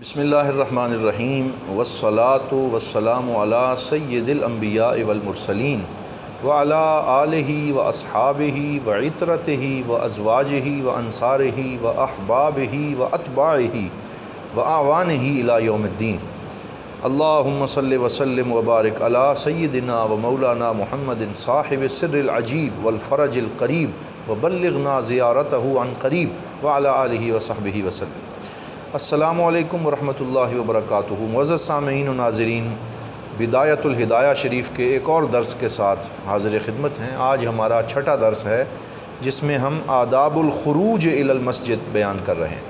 بسم اللہ الرحمن الرحیم والصلاة والسلام علی سید الانبیاء والمرسلین وعلی آلہ واصحابہ وعطرتہ وازواجہ وانصارہ واحبابہ واتباعہ واعوانہ الی یوم الدین۔ اللہم صلی وسلم وبارک علی سیدنا و مولانا محمد صاحب السر العجیب والفرج القریب وبلغنا زیارتہ عن قریب وعلی آلہ وصحبہ وسلم۔ السلام علیکم ورحمۃ اللہ وبرکاتہ۔ معزز سامعین و ناظرین، بدایت الہدایہ شریف کے ایک اور درس کے ساتھ حاضر خدمت ہیں۔ آج ہمارا چھٹا درس ہے جس میں ہم آداب الخروج الی المسجد بیان کر رہے ہیں۔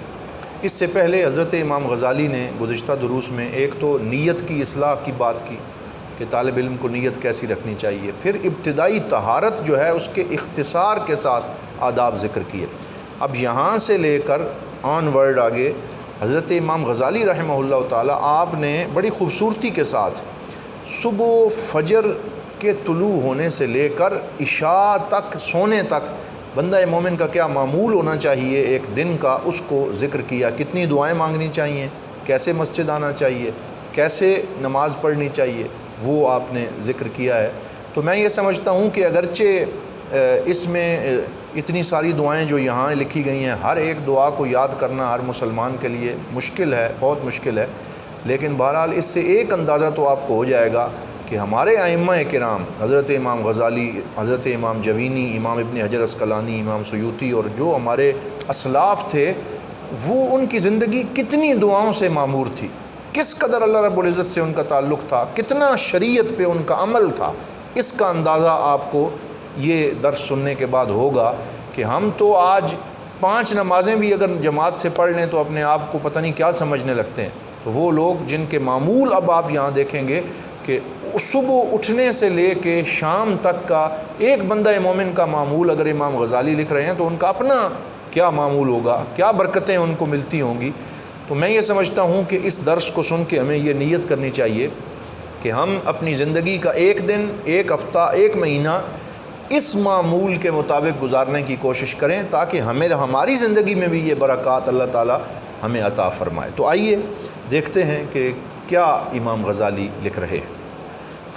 اس سے پہلے حضرت امام غزالی نے گزشتہ دروس میں ایک تو نیت کی اصلاح کی بات کی کہ طالب علم کو نیت کیسی رکھنی چاہیے، پھر ابتدائی طہارت جو ہے اس کے اختصار کے ساتھ آداب ذکر کیے۔ اب یہاں سے لے کر آن ورڈ آگے حضرت امام غزالی رحمہ اللہ تعالیٰ آپ نے بڑی خوبصورتی کے ساتھ صبح فجر کے طلوع ہونے سے لے کر عشاء تک سونے تک بندہ مومن کا کیا معمول ہونا چاہیے ایک دن کا، اس کو ذکر کیا۔ کتنی دعائیں مانگنی چاہیے، کیسے مسجد آنا چاہیے، کیسے نماز پڑھنی چاہیے، وہ آپ نے ذکر کیا ہے۔ تو میں یہ سمجھتا ہوں کہ اگرچہ اس میں اتنی ساری دعائیں جو یہاں لکھی گئی ہیں، ہر ایک دعا کو یاد کرنا ہر مسلمان کے لیے مشکل ہے، بہت مشکل ہے، لیکن بہرحال اس سے ایک اندازہ تو آپ کو ہو جائے گا کہ ہمارے ائمہ کرام حضرت امام غزالی، حضرت امام جوینی، امام ابن حجر عسقلانی، امام سیوطی اور جو ہمارے اسلاف تھے، وہ ان کی زندگی کتنی دعاؤں سے معمور تھی، کس قدر اللہ رب العزت سے ان کا تعلق تھا، کتنا شریعت پہ ان کا عمل تھا۔ اس کا اندازہ آپ کو یہ درس سننے کے بعد ہوگا کہ ہم تو آج 5 نمازیں بھی اگر جماعت سے پڑھ لیں تو اپنے آپ کو پتہ نہیں کیا سمجھنے لگتے ہیں۔ تو وہ لوگ جن کے معمول اب آپ یہاں دیکھیں گے کہ صبح اٹھنے سے لے کے شام تک کا ایک بندہ مومن کا معمول اگر امام غزالی لکھ رہے ہیں تو ان کا اپنا کیا معمول ہوگا، کیا برکتیں ان کو ملتی ہوں گی۔ تو میں یہ سمجھتا ہوں کہ اس درس کو سن کے ہمیں یہ نیت کرنی چاہیے کہ ہم اپنی زندگی کا ایک دن، ایک ہفتہ، ایک مہینہ اس معمول کے مطابق گزارنے کی کوشش کریں تاکہ ہماری زندگی میں بھی یہ برکات اللہ تعالی ہمیں عطا فرمائے۔ تو آئیے دیکھتے ہیں کہ کیا امام غزالی لکھ رہے ہیں۔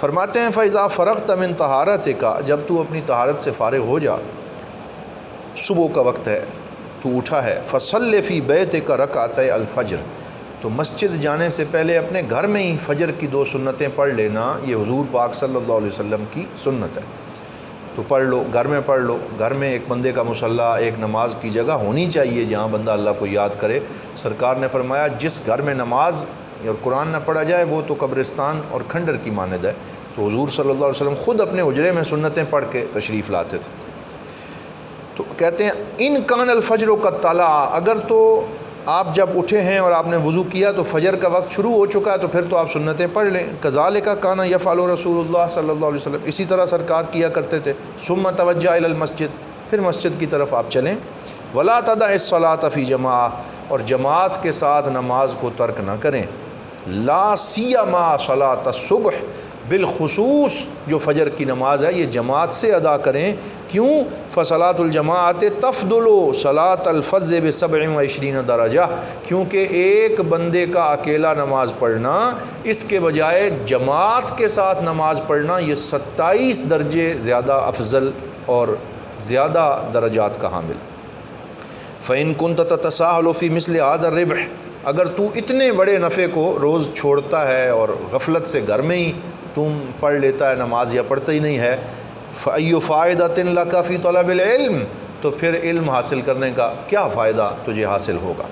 فرماتے ہیں فَإِذَا فَرَغْتَ مِن طَهَارَتِكَ، جب تو اپنی طہارت سے فارغ ہو جا، صبح کا وقت ہے، تو اٹھا ہے، فَصَلِّ فِي بَيْتِكَ رَكْعَتَيْ الْفَجْرِ، تو مسجد جانے سے پہلے اپنے گھر میں ہی فجر کی 2 سنتیں پڑھ لینا، یہ حضور پاک صلی اللہ علیہ وسلم کی سنت ہے۔ تو پڑھ لو، گھر میں پڑھ لو۔ گھر میں ایک بندے کا مصلی، ایک نماز کی جگہ ہونی چاہیے جہاں بندہ اللہ کو یاد کرے۔ سرکار نے فرمایا جس گھر میں نماز اور قرآن نہ پڑھا جائے وہ تو قبرستان اور کھنڈر کی مانند ہے۔ تو حضور صلی اللہ علیہ وسلم خود اپنے حجرے میں سنتیں پڑھ کے تشریف لاتے تھے۔ تو کہتے ہیں ان کان الفجر قد طلع، اگر تو آپ جب اٹھے ہیں اور آپ نے وضو کیا تو فجر کا وقت شروع ہو چکا ہے تو پھر تو آپ سنتیں پڑھ لیں۔ کذالک کان یفعل رسول اللہ صلی اللہ علیہ وسلم، اسی طرح سرکار کیا کرتے تھے۔ ثم توجہ الی المسجد، پھر مسجد کی طرف آپ چلیں۔ ولا تدع الصلاۃ فی جماعہ، اور جماعت کے ساتھ نماز کو ترک نہ کریں۔ لا سیما صلاۃ الصبح، بالخصوص جو فجر کی نماز ہے یہ جماعت سے ادا کریں۔ کیوں؟ فصلاۃ الجماعت تفضل صلاۃ الفذ ب27 درجہ، کیونکہ ایک بندے کا اکیلا نماز پڑھنا اس کے بجائے جماعت کے ساتھ نماز پڑھنا یہ 27 درجے زیادہ افضل اور زیادہ درجات کا حامل۔ فإن كنت تتساهل في مثل هذا الربح، اگر تو اتنے بڑے نفع کو روز چھوڑتا ہے اور غفلت سے گھر میں ہی تم پڑھ لیتا ہے نماز یا پڑھتا ہی نہیں ہے، فأي فائدة لك في طلب العلم، تو پھر علم حاصل کرنے کا کیا فائدہ تجھے حاصل ہوگا۔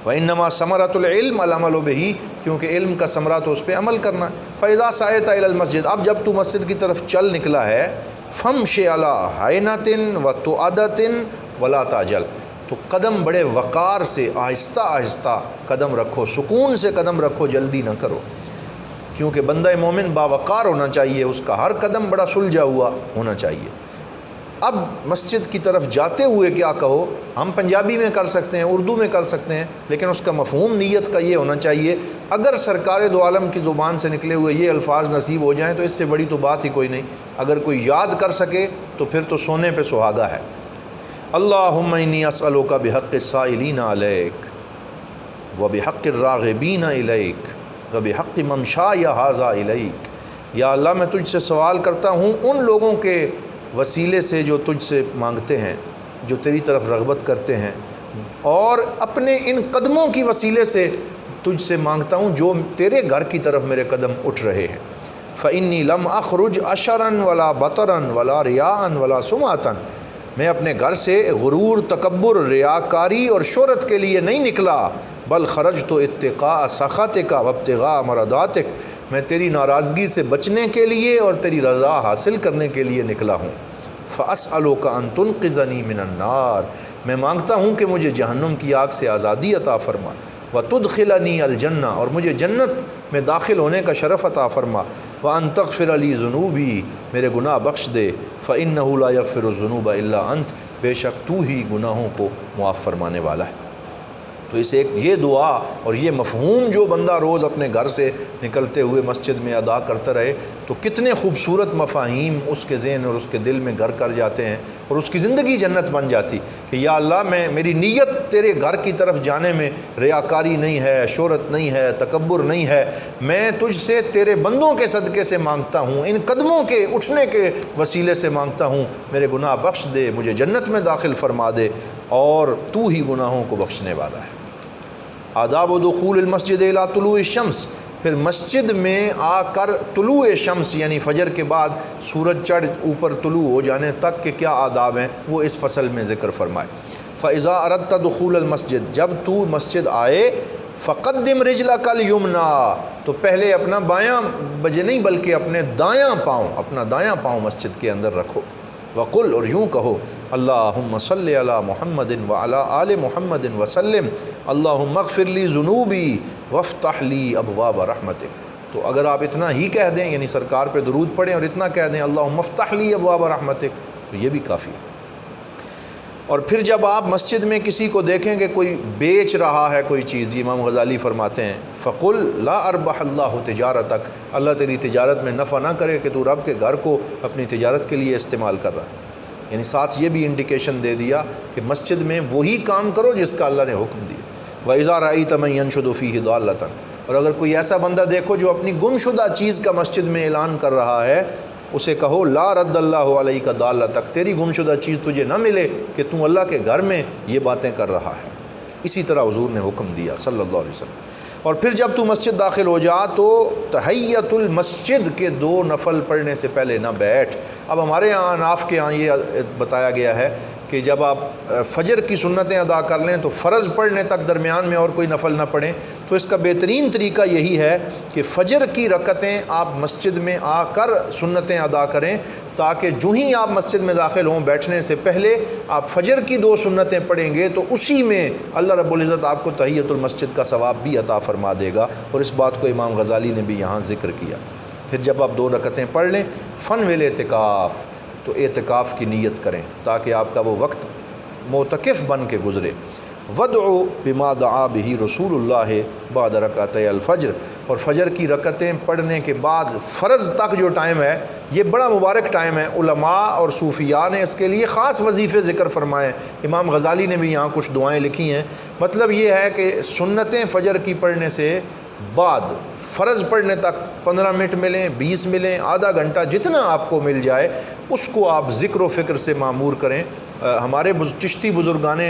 وإنما ثمرة العلم العمل به، کیونکہ علم کا ثمرہ تو اس پہ عمل کرنا۔ فإذا سعيت إلى المسجد، اب جب تو مسجد کی طرف چل نکلا ہے، فامشي على هينة وتؤدة ولا تعجل، تو قدم بڑے وقار سے آہستہ آہستہ قدم رکھو، سکون سے قدم رکھو، جلدی نہ کرو، کیونکہ بندہ مومن باوقار ہونا چاہیے، اس کا ہر قدم بڑا سلجھا ہوا ہونا چاہیے۔ اب مسجد کی طرف جاتے ہوئے کیا کہو، ہم پنجابی میں کر سکتے ہیں، اردو میں کر سکتے ہیں، لیکن اس کا مفہوم نیت کا یہ ہونا چاہیے اگر سرکار دو عالم کی زبان سے نکلے ہوئے یہ الفاظ نصیب ہو جائیں تو اس سے بڑی تو بات ہی کوئی نہیں۔ اگر کوئی یاد کر سکے تو پھر تو سونے پہ سہاگا ہے۔ اللہم انی اسألک بحق السائلین علیک، وبحق الراغبین الیک وبحق ممشای ھذا الیک، یا اللہ میں تجھ سے سوال کرتا ہوں ان لوگوں کے وسیلے سے جو تجھ سے مانگتے ہیں، جو تیری طرف رغبت کرتے ہیں، اور اپنے ان قدموں کی وسیلے سے تجھ سے مانگتا ہوں جو تیرے گھر کی طرف میرے قدم اٹھ رہے ہیں۔ فإنی لم اخرج عشرا ولا بطرا ولا ریاء ولا سمعتا، میں اپنے گھر سے غرور، تکبر، ریاکاری اور شہرت کے لیے نہیں نکلا، بل خرجت اتقاء سخطک وابتغاء مرضاتک، میں تیری ناراضگی سے بچنے کے لیے اور تیری رضا حاصل کرنے کے لیے نکلا ہوں۔ فأسألک ان تنقذنی من النار، میں مانگتا ہوں کہ مجھے جہنم کی آگ سے آزادی عطا فرما، وتدخلنی الجنہ، اور مجھے جنت میں داخل ہونے کا شرف عطا فرما، وان تغفر لی ذنوبی، میرے گناہ بخش دے، فإنہ لا یغفر الذنوب الا انت، بے شک تو ہی گناہوں کو معاف فرمانے والا ہے۔ تو اس ایک یہ دعا اور یہ مفہوم جو بندہ روز اپنے گھر سے نکلتے ہوئے مسجد میں ادا کرتا رہے تو کتنے خوبصورت مفاہیم اس کے ذہن اور اس کے دل میں گھر کر جاتے ہیں، اور اس کی زندگی جنت بن جاتی کہ یا اللہ میری نیت تیرے گھر کی طرف جانے میں ریاکاری نہیں ہے، شہرت نہیں ہے، تکبر نہیں ہے، میں تجھ سے تیرے بندوں کے صدقے سے مانگتا ہوں، ان قدموں کے اٹھنے کے وسیلے سے مانگتا ہوں، میرے گناہ بخش دے، مجھے جنت میں داخل فرما دے، اور تو ہی گناہوں کو بخشنے والا ہے۔ آداب و دخول المسجد الی طلوع الشمس، پھر مسجد میں آ کر طلوع شمس یعنی فجر کے بعد سورج چڑھ اوپر طلوع ہو جانے تک کے کیا آداب ہیں وہ اس فصل میں ذکر فرمائے۔ فإذا أردت دخول المسجد، جب تو مسجد آئے، فقدم رجلک الیمنی، تو پہلے اپنا بایاں بجے نہیں بلکہ اپنے دایاں پاؤں مسجد کے اندر رکھو۔ وقل، اور یوں کہو، اللہم صلی علی محمد وعلی آل محمد وسلم، اللہم اغفر لی ذنوبی وافتح لی ابواب رحمتک۔ تو اگر آپ اتنا ہی کہہ دیں، یعنی سرکار پہ درود پڑھیں اور اتنا کہہ دیں اللہم افتح لی ابواب رحمتک، تو یہ بھی کافی ہے۔ اور پھر جب آپ مسجد میں کسی کو دیکھیں کہ کوئی بیچ رہا ہے کوئی چیز، امام غزالی فرماتے ہیں فقل لا اربح اللہ تجارتک، اللہ تیری تجارت میں نفع نہ کرے کہ تو رب کے گھر کو اپنی تجارت کے لیے استعمال کر رہا ہے، یعنی ساتھ یہ بھی انڈیکیشن دے دیا کہ مسجد میں وہی کام کرو جس کا اللہ نے حکم دیا۔ وَإِذَا رَأَيْتَ مَن يَنشُدُ فِيهِ ضَالَّةً، اور اگر کوئی ایسا بندہ دیکھو جو اپنی گم شدہ چیز کا مسجد میں اعلان کر رہا ہے، اسے کہو لا رد اللہ علیک ضالتک، تیری گم شدہ چیز تجھے نہ ملے کہ تم اللہ کے گھر میں یہ باتیں کر رہا ہے۔ اسی طرح حضور نے حکم دیا صلی اللہ علیہ وسلم۔ اور پھر جب تو مسجد داخل ہو جا تو تحیۃ المسجد کے 2 نفل پڑھنے سے پہلے نہ بیٹھ۔ اب ہمارے یہاں اناف کے ہاں یہ بتایا گیا ہے کہ جب آپ فجر کی سنتیں ادا کر لیں تو فرض پڑھنے تک درمیان میں اور کوئی نفل نہ پڑھیں، تو اس کا بہترین طریقہ یہی ہے کہ فجر کی رکعتیں آپ مسجد میں آ کر سنتیں ادا کریں، تاکہ جو ہی آپ مسجد میں داخل ہوں بیٹھنے سے پہلے آپ فجر کی 2 سنتیں پڑھیں گے تو اسی میں اللہ رب العزت آپ کو تحیۃ المسجد کا ثواب بھی عطا فرما دے گا، اور اس بات کو امام غزالی نے بھی یہاں ذکر کیا۔ پھر جب آپ 2 رکعتیں پڑھ لیں، فن الاعتکاف، تو اعتکاف کی نیت کریں تاکہ آپ کا وہ وقت معتکف بن کے گزرے۔ وَدْعُ بِمَا دَعَا بِهِ رسول اللہ بعد رکعتي الفجر، اور فجر کی رکعتیں پڑھنے کے بعد فرض تک جو ٹائم ہے یہ بڑا مبارک ٹائم ہے۔ علماء اور صوفیاء نے اس کے لیے خاص وظیفے ذکر فرمائے، امام غزالی نے بھی یہاں کچھ دعائیں لکھی ہیں۔ مطلب یہ ہے کہ سنتیں فجر کی پڑھنے سے بعد فرض پڑھنے تک 15 منٹ ملیں، 20 ملیں، آدھا گھنٹہ، جتنا آپ کو مل جائے اس کو آپ ذکر و فکر سے معمور کریں۔ ہمارے چشتی بزرگان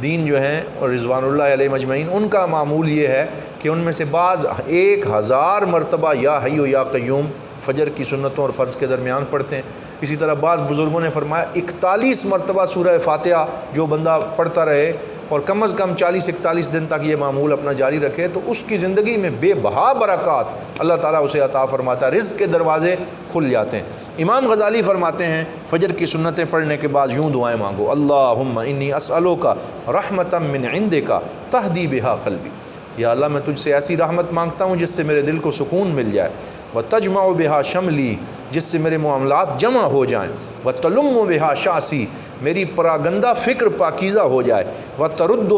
دین جو ہیں اور رضوان اللہ علیہ مجمعین، ان کا معمول یہ ہے کہ ان میں سے بعض 1000 مرتبہ یا حی و یا قیوم فجر کی سنتوں اور فرض کے درمیان پڑھتے ہیں۔ اسی طرح بعض بزرگوں نے فرمایا 41 مرتبہ سورہ فاتحہ جو بندہ پڑھتا رہے اور کم از کم 40-41 دن تک یہ معمول اپنا جاری رکھے تو اس کی زندگی میں بے بہا برکات اللہ تعالیٰ اسے عطا فرماتا ہے، رزق کے دروازے کھل جاتے ہیں۔ امام غزالی فرماتے ہیں فجر کی سنتیں پڑھنے کے بعد یوں دعائیں مانگو، اللہم انی اسألوک رحمتا من عندک تہدی بہا قلبی، یا اللہ میں تجھ سے ایسی رحمت مانگتا ہوں جس سے میرے دل کو سکون مل جائے، وتجمع بہا شملی، جس سے میرے معاملات جمع ہو جائیں، وتلم بہا شاسی، میری پراگندہ فکر پاکیزہ ہو جائے، وترد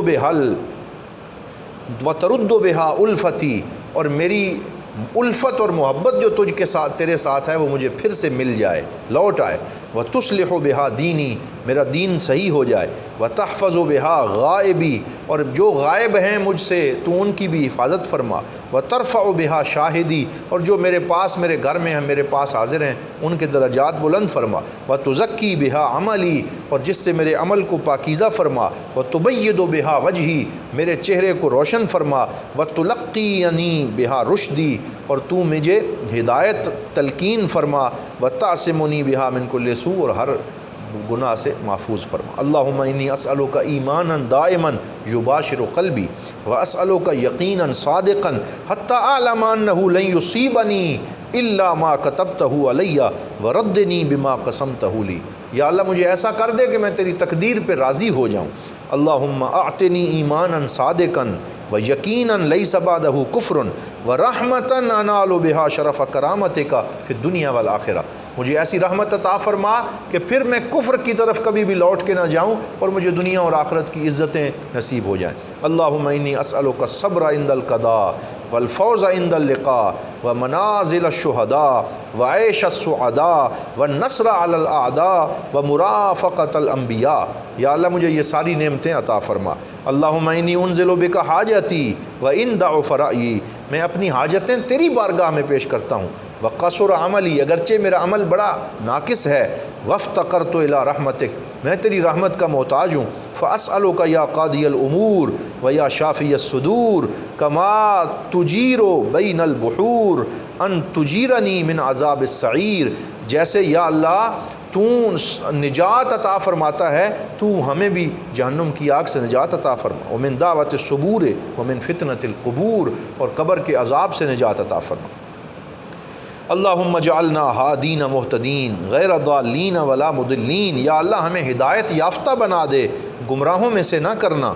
بہا الفتی، اور میری الفت اور محبت جو تجھ کے ساتھ تیرے ساتھ ہے وہ مجھے پھر سے مل جائے، لوٹ آئے، وتصلح بہا دینی، میرا دین صحیح ہو جائے، وتحفظ بہا غائبی، اور جو غائب ہیں مجھ سے تو ان کی بھی حفاظت فرما، وترفع بہا شاہدی، اور جو میرے پاس میرے گھر میں ہیں میرے پاس حاضر ہیں ان کے درجات بلند فرما، وتزکی بہا عملی، اور جس سے میرے عمل کو پاکیزہ فرما، وتبید بہا وجہی، میرے چہرے کو روشن فرما، وتلقینی بہا رشدی، اور تو مجھے ہدایت تلقین فرما، وتعصمنی بہا من کل سوء، اور ہر گناہ سے محفوظ فرما۔ اللہم انی اسألک ایمانا دائما یباشر قلبی، واسألک یقینا صادقا حتی اعلم انہ لن یصیبنی الا ما کتبتہ علی وردنی بما قسمتہ لی۔ یا اللہ مجھے ایسا کر دے کہ میں تیری تقدیر پہ راضی ہو جاؤں۔ اللہم اعطنی ایمانا صادقا ویقینا لیس بعدہ کفر ورحمتا انال بہا شرف کرامتک فی الدنیا والآخرہ، مجھے ایسی رحمت عطا فرما کہ پھر میں کفر کی طرف کبھی بھی لوٹ کے نہ جاؤں اور مجھے دنیا اور آخرت کی عزتیں نصیب ہو جائیں۔ اللہم انی اسألک الصبر عند القضاء والفوز عند اللقاء ومنازل الشہداء وعیش السعداء والنصر علی الاعداء ومرافقۃ الانبیاء۔ یا اللہ مجھے یہ ساری نعمتیں عطا فرما۔ اللہم انی انزل بک حاجتی وان ضعف رأیی، میں اپنی حاجتیں تیری بارگاہ میں پیش کرتا ہوں۔ وقصر عملی، اگرچہ میرا عمل بڑا ناقص ہے۔ وافتقرت الی رحمتک، میں تیری رحمت کا محتاج ہوں۔ فاسألک یا قاضی الامور ویا شافی الصدور کما تجیر بین البحور ان تجیرنی من عذاب السعیر، جیسے یا اللہ تو نجات عطا فرماتا ہے تو ہمیں بھی جہنم کی آگ سے نجات عطا فرما، ومن دعوت الصبور ومن فتنۃ القبور، اور قبر کے عذاب سے نجات عطا فرما۔ اللہم اجعلنا ہادین مہتدین غیر ضالین ولا مضلین، یا اللہ ہمیں ہدایت یافتہ بنا دے، گمراہوں میں سے نہ کرنا۔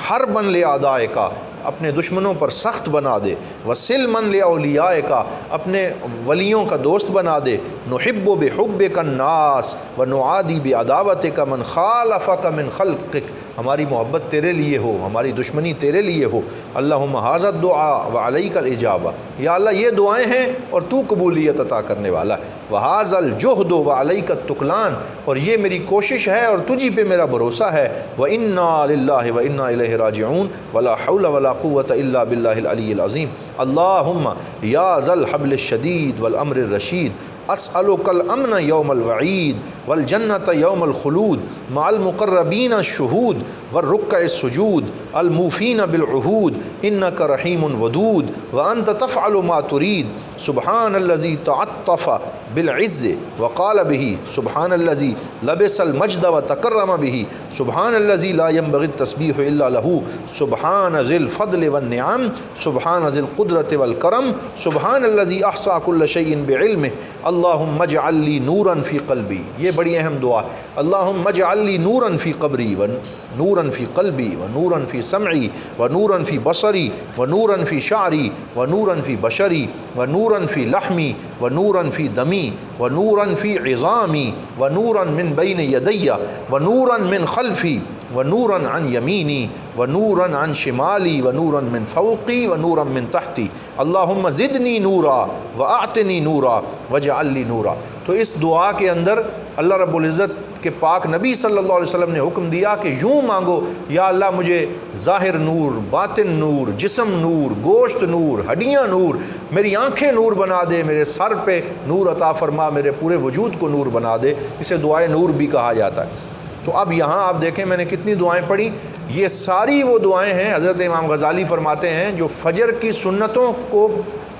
حربا لاعدائک، اپنے دشمنوں پر سخت بنا دے۔ وسلما لاولیائک، اپنے ولیوں کا دوست بنا دے۔ نحب بحبک الناس ونعادی بعداوتک من خالفک من خلقک، ہماری محبت تیرے لیے ہو، ہماری دشمنی تیرے لیے ہو۔ اللہم ھذا الدعاء وعلیک الاجابہ، یا اللہ یہ دعائیں ہیں اور تو قبولیت عطا کرنے والا ہے۔ وھذا الجہد وعلیک التکلان، اور یہ میری کوشش ہے اور تجھی پہ میرا بھروسہ ہے۔ وإنا للہ وإنا الیہ راجعون ولا حول ولا قوة الا باللہ العلی العظیم۔ اللہم یا ذا الحبل الشدید والامر الرشید، اسألک الامن یوم الوعید والجنة یوم الخلود مع المقربین الشہود والرکع السجود الموفین بالعہود انک رحیم ودود وانت تفعل ما ترید۔ سبحان الذی تعطف بالعز وقال به، سبحان الذی لبس المجد وتکرم به، سبحان الذی لا ينبغي التسبیح الا له، سبحان ذی الفضل والنعم، سبحان ذی القدرۃ والکرم، سبحان الذی احصى كل شیء بعلمہ۔ اللہم اجعل لی نورا فی قلبی، یہ بڑی اہم دعا ہے۔ اللہم اجعل لی نورا فی قبری ونورا فی قلبی ونورا فی سمعی ونورا فی بصری ونورا فی شعری ونورا فی بشری ونورا فی لحمی ونورا فی دمی ونورا فی عظامی ونورا من بین یدی ونورا من خلفی ونورا عن یمینی ونورا عن شمالی ونورا من فوقی ونورا من تحتی۔ اللہم زدنی نورا واعطنی نورا واجعل لی نورا۔ تو اس دعا کے اندر اللہ رب العزت کے پاک نبی صلی اللہ علیہ وسلم نے حکم دیا کہ یوں مانگو، یا اللہ مجھے ظاہر نور، باطن نور، جسم نور، گوشت نور، ہڈیاں نور، میری آنکھیں نور بنا دے، میرے سر پہ نور عطا فرما، میرے پورے وجود کو نور بنا دے۔ اسے دعائے نور بھی کہا جاتا ہے۔ تو اب یہاں آپ دیکھیں میں نے کتنی دعائیں پڑھی، یہ ساری وہ دعائیں ہیں حضرت امام غزالی فرماتے ہیں جو فجر کی سنتوں کو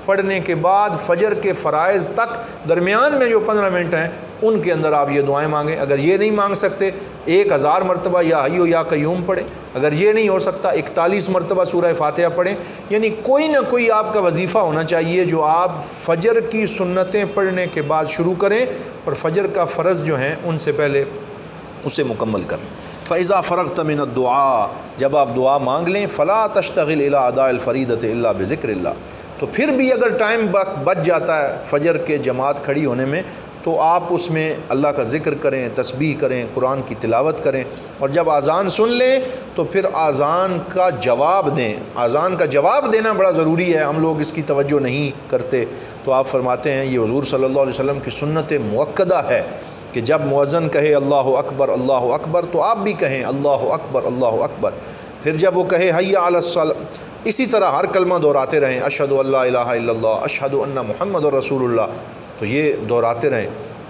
پڑھنے کے بعد فجر کے فرائض تک درمیان میں جو 15 منٹ ہیں ان کے اندر آپ یہ دعائیں مانگیں۔ اگر یہ نہیں مانگ سکتے 1000 مرتبہ یا حی یا قیوم پڑھیں، اگر یہ نہیں ہو سکتا 41 مرتبہ سورہ فاتحہ پڑھیں، یعنی کوئی نہ کوئی آپ کا وظیفہ ہونا چاہیے جو آپ فجر کی سنتیں پڑھنے کے بعد شروع کریں اور فجر کا فرض جو ہیں ان سے پہلے اسے مکمل کریں۔ فَإِذَا فَرَغْتَ مِنَ الدُّعَاء، جب آپ دعا مانگ لیں، فَلَا تَشْتَغِلْ إِلَىٰ أَدَاءِ الْفَرِيضَةِ إِلَّا بِذِكْرِ اللَّهِ، تو پھر بھی اگر ٹائم بچ جاتا ہے فجر کے جماعت کھڑی ہونے میں تو آپ اس میں اللہ کا ذکر کریں، تسبیح کریں، قرآن کی تلاوت کریں، اور جب اذان سن لیں تو پھر اذان کا جواب دیں۔ اذان کا جواب دینا بڑا ضروری ہے، ہم لوگ اس کی توجہ نہیں کرتے۔ تو آپ فرماتے ہیں یہ حضور صلی اللہ علیہ وسلم کی سنت مؤکدہ ہے کہ جب مؤذن کہے اللہ اکبر تو آپ بھی کہیں اللہ اکبر. پھر جب وہ کہے حی علی الصلاۃ، اسی طرح ہر کلمہ دہراتے رہیں، اشہد ان لا الہ الا اللہ، اشہد ان محمد رسول اللہ، تو یہ دہراتے رہیں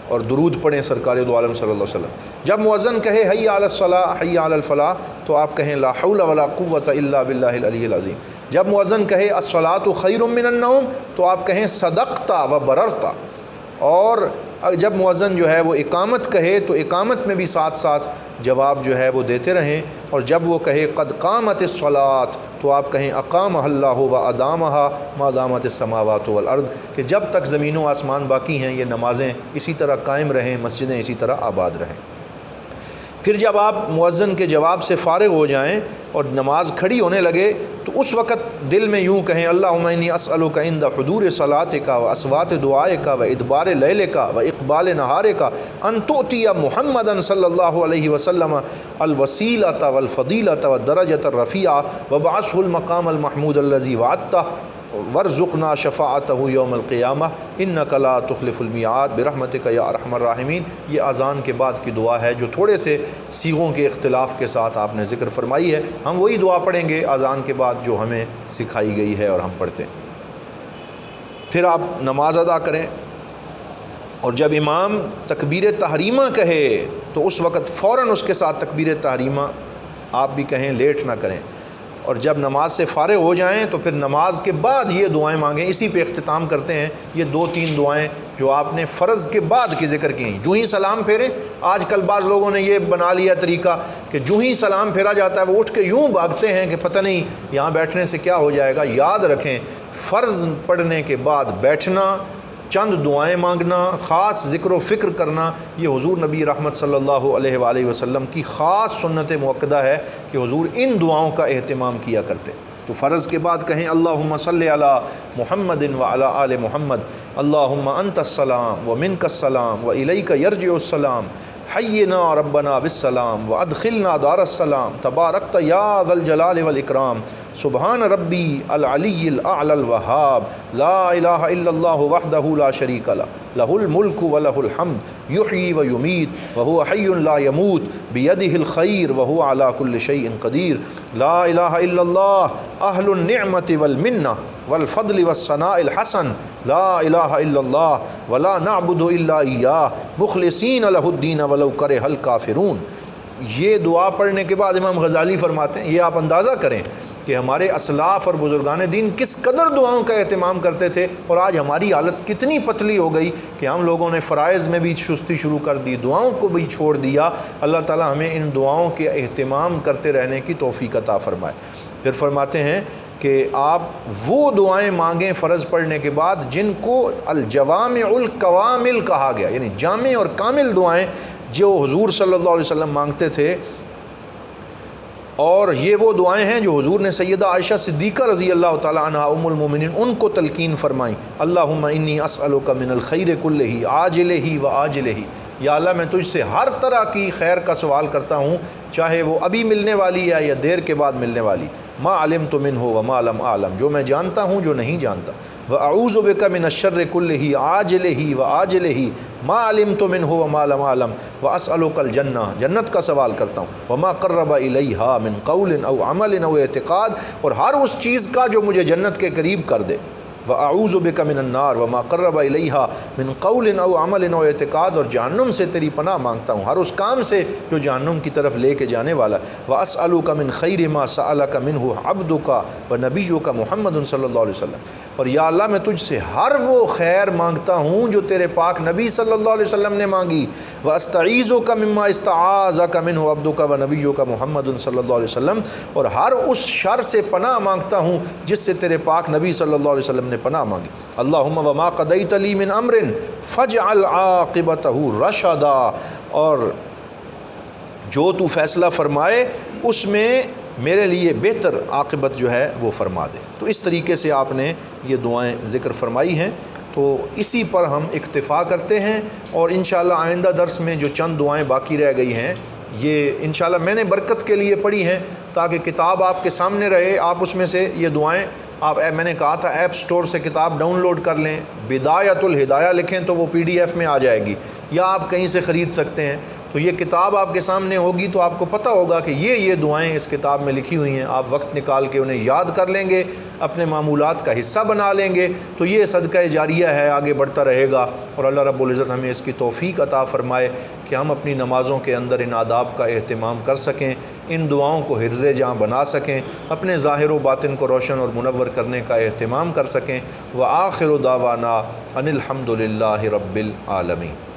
اور درود پڑھیں سرکار دو عالم صلی اللہ علیہ وسلم. جب مؤذن کہے حی علی الصلاۃ حی علی الفلاح تو آپ کہیں لا حول ولا قوۃ الا باللہ العلی العظیم. جب مؤذن کہے الصلاۃ خیر من النوم تو آپ کہیں صدقت و بررت. اور جب مؤذن جو ہے وہ اقامت کہے تو اقامت میں بھی ساتھ ساتھ جواب جو ہے وہ دیتے رہیں. اور جب وہ کہے قد قامت الصلاۃ تو آپ کہیں اقامہ اللہ و ادامہا ما دامت السماوات والارض، کہ جب تک زمین و آسمان باقی ہیں یہ نمازیں اسی طرح قائم رہیں، مسجدیں اسی طرح آباد رہیں. پھر جب آپ مؤذن کے جواب سے فارغ ہو جائیں اور نماز کھڑی ہونے لگے تو اس وقت دل میں یوں کہیں اللہم انی اسألک عند حضور صلاتک و اصوات دعائک و ادبار لیلک و اقبال نہارک ان تؤتی محمدا صلی اللہ علیہ وسلم الوسیلۃ والفضیلۃ والدرجۃ الرفیعہ وابعثہ المقام المحمود الذی وعدتہ وارزقنا شفاعتہ یوم القیامہ انک لا تخلف المیعاد برحمتک یا ارحم الراحمین. یہ اذان کے بعد کی دعا ہے جو تھوڑے سے صیغوں کے اختلاف کے ساتھ آپ نے ذکر فرمائی ہے. ہم وہی دعا پڑھیں گے اذان کے بعد جو ہمیں سکھائی گئی ہے اور ہم پڑھتے ہیں. پھر آپ نماز ادا کریں اور جب امام تکبیر تحریمہ کہے تو اس وقت فوراً اس کے ساتھ تکبیر تحریمہ آپ بھی کہیں، لیٹ نہ کریں. اور جب نماز سے فارغ ہو جائیں تو پھر نماز کے بعد یہ دعائیں مانگیں. اسی پہ اختتام کرتے ہیں. یہ 2-3 دعائیں جو آپ نے فرض کے بعد کی ذکر کی ہیں. جو ہی سلام پھیریں، آج کل بعض لوگوں نے یہ بنا لیا طریقہ کہ جو ہی سلام پھیرا جاتا ہے وہ اٹھ کے یوں بھاگتے ہیں کہ پتہ نہیں یہاں بیٹھنے سے کیا ہو جائے گا. یاد رکھیں فرض پڑھنے کے بعد بیٹھنا، چند دعائیں مانگنا، خاص ذکر و فکر کرنا، یہ حضور نبی رحمت صلی اللہ علیہ وآلہ وسلم کی خاص سنت مؤکدہ ہے کہ حضور ان دعاؤں کا اہتمام کیا کرتے. تو فرض کے بعد کہیں اللہم صلی علی محمد وعلی آل محمد اللہم انت السلام ومنک السلام والیک یرجع السلام حینا ربنا بالسلام وادخلنا دار السلام تبارکت یا ذا الجلال والاکرام سبحان ربی العلی الاعلی الوہاب لا الہ الا اللہ وحدہ لا شریک لہ لہ الملک ولہ الحمد یحیی ویمیت وہو حی لا یموت بیدہ الخیر وہو علی کل شیء قدیر لا الہ الا اللہ اہل النعمت والمنہ والفضل والثناء الحسن لا الہ الا اللہ ولا نعبد الا ایاہ مخلصین لہ الدین ولو کرہ الکافرون. یہ دعا پڑھنے کے بعد امام غزالی فرماتے ہیں، یہ آپ اندازہ کریں کہ ہمارے اسلاف اور بزرگان دین کس قدر دعاؤں کا اہتمام کرتے تھے، اور آج ہماری حالت کتنی پتلی ہو گئی کہ ہم لوگوں نے فرائض میں بھی سستی شروع کر دی، دعاؤں کو بھی چھوڑ دیا. اللہ تعالی ہمیں ان دعاؤں کے اہتمام کرتے رہنے کی توفیق عطا فرمائے. پھر فرماتے ہیں کہ آپ وہ دعائیں مانگیں فرض پڑھنے کے بعد جن کو الجوامع الکوامل کہا گیا، یعنی جامع اور کامل دعائیں جو حضور صلی اللہ علیہ وسلم مانگتے تھے. اور یہ وہ دعائیں ہیں جو حضور نے سیدہ عائشہ صدیقہ رضی اللہ تعالی عنہا ام المومنین ان کو تلقین فرمائیں. اللہم انی اسألک من الخیر کلہ عاجلہ و آجلہ، یا اللہ میں تجھ سے ہر طرح کی خیر کا سوال کرتا ہوں، چاہے وہ ابھی ملنے والی ہے یا دیر کے بعد ملنے والی. ما علمت منہ وما لم اعلم، جو میں جانتا ہوں جو نہیں جانتا. واعوذ بک من الشر کلہ عاجلہ و آجلہ ما علمت منہ وما لم اعلم واسألک الجنہ، جنت کا سوال کرتا ہوں. وما قرب الیہا من قول او عمل او اعتقاد، اور ہر اس چیز کا جو مجھے جنت کے قریب کر دے. وَأَعُوذُ بِكَ مِنَ النَّارِ وَمَا قَرَّبَ إِلَيْهَا مِنْ قَوْلٍ أَوْ عَمَلٍ أَوْ اعتقاد، اور جہنم سے تیری پناہ مانگتا ہوں، ہر اس کام سے جو جہنم کی طرف لے کے جانے والا. وَأَسْأَلُكَ مِنْ خَيْرِ مَا سَأَلَكَ مِنْهُ عَبْدُكَ وَنَبِيُّكَ مُحَمَّدٌ صلی اللہ علیہ وسلم، اور یا اللہ میں تجھ سے ہر وہ خیر مانگتا ہوں جو تیرے پاک نبی صلی اللہ علیہ وسلم نے مانگی. وَأَسْتَعِيذُكَ مِمَّا اسْتَعَاذَكَ مِنْهُ عَبْدُكَ وَنَبِيُّكَ مُحَمَّدٌ صلی اللہ علیہ وسلم، اور ہر اس شر سے پناہ مانگتا ہوں جس سے تیرے پاک نبی صلی اللہ علیہ وسلم نے پناہ مانگی. اللہم وما قضیت لی من امر فاجعل عاقبتہ رشدا، اور جو تو فیصلہ فرمائے اس میں میرے لیے بہتر عاقبت جو ہے وہ فرما دے. تو اس طریقے سے آپ نے یہ دعائیں ذکر فرمائی ہیں. تو اسی پر ہم اکتفا کرتے ہیں، اور انشاءاللہ آئندہ درس میں جو چند دعائیں باقی رہ گئی ہیں یہ انشاءاللہ میں نے برکت کے لیے پڑھی ہیں تاکہ کتاب آپ کے سامنے رہے، آپ اس میں سے یہ دعائیں آپ میں نے کہا تھا ایپ سٹور سے کتاب ڈاؤن لوڈ کر لیں، بدایت الہدایہ لکھیں تو وہ PDF میں آ جائے گی، یا آپ کہیں سے خرید سکتے ہیں۔ تو یہ کتاب آپ کے سامنے ہوگی تو آپ کو پتہ ہوگا کہ یہ دعائیں اس کتاب میں لکھی ہوئی ہیں، آپ وقت نکال کے انہیں یاد کر لیں گے، اپنے معمولات کا حصہ بنا لیں گے، تو یہ صدقہ جاریہ ہے، آگے بڑھتا رہے گا۔ اور اللہ رب العزت ہمیں اس کی توفیق عطا فرمائے کہ ہم اپنی نمازوں کے اندر ان آداب کا اہتمام کر سکیں، ان دعاؤں کو حرز جاں بنا سکیں، اپنے ظاہر و باطن کو روشن اور منور کرنے کا اہتمام کر سکیں۔ وآخر دعوانا ان الحمد للہ رب العالمین۔